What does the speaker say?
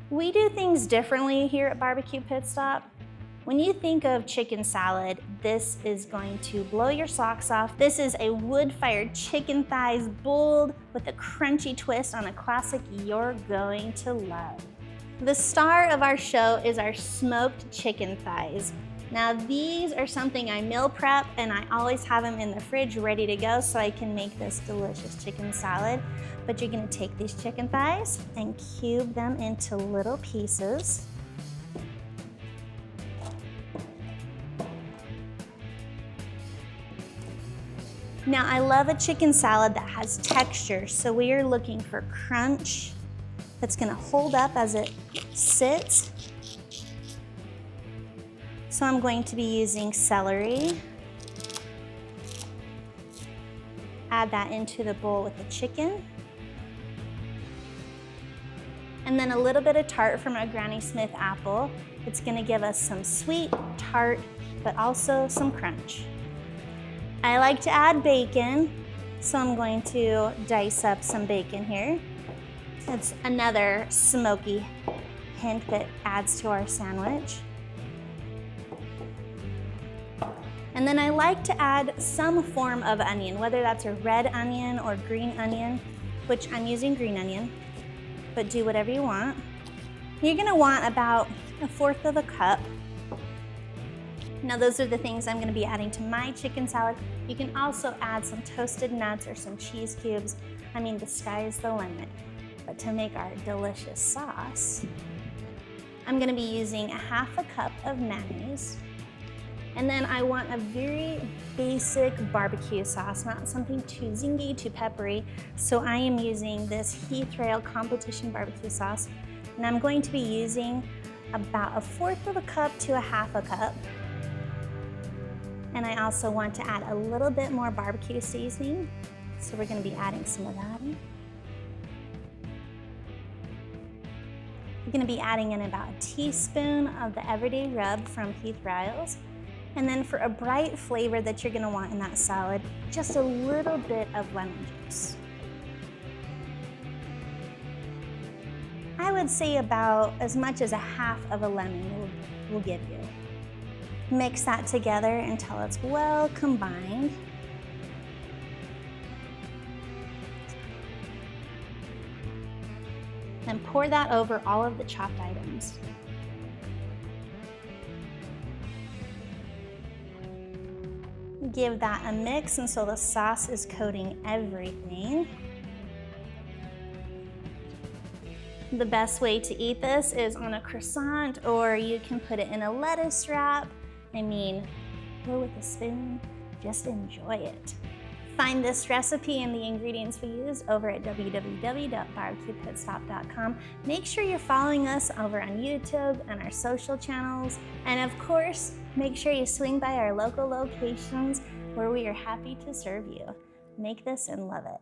We do things differently here at Barbecue Pit Stop. When you think of chicken salad, this is going to blow your socks off. This is a wood-fired chicken thighs boiled with a crunchy twist on a classic you're going to love. The star of our show is our smoked chicken thighs. Now these are something I meal prep and I always have them in the fridge ready to go so I can make this delicious chicken salad. But you're gonna take these chicken thighs and cube them into little pieces. Now I love a chicken salad that has texture, so we are looking for crunch that's gonna hold up as it sits. So I'm going to be using celery. Add that into the bowl with the chicken. And then a little bit of tart from our Granny Smith apple. It's gonna give us some sweet tart, but also some crunch. I like to add bacon, so I'm going to dice up some bacon here. It's another smoky hint that adds to our sandwich. And then I like to add some form of onion, whether that's a red onion or green onion, which I'm using green onion, but do whatever you want. You're gonna want about 1/4 of a cup. Now those are the things I'm gonna be adding to my chicken salad. You can also add some toasted nuts or some cheese cubes. I mean, the sky is the limit. But to make our delicious sauce, I'm gonna be using 1/2 cup of mayonnaise. And then I want a very basic barbecue sauce, not something too zingy, too peppery. So I am using this Heath Rail competition barbecue sauce. And I'm going to be using about 1/4 of a cup to 1/2 cup. And I also want to add a little bit more barbecue seasoning. So we're gonna be adding some of that in. We're gonna be adding in about a teaspoon of the Everyday Rub from Heath Rail's. And then for a bright flavor that you're gonna want in that salad, just a little bit of lemon juice. I would say about as much as 1/2 of a lemon will give you. Mix that together until it's well combined. And pour that over all of the chopped items. Give that a mix until the sauce is coating everything. The best way to eat this is on a croissant, or you can put it in a lettuce wrap. I mean, go with a spoon, just enjoy it. Find this recipe and the ingredients we used over at www.barbecuepitstop.com. Make sure you're following us over on YouTube and our social channels. And of course, make sure you swing by our local locations where we are happy to serve you. Make this and love it.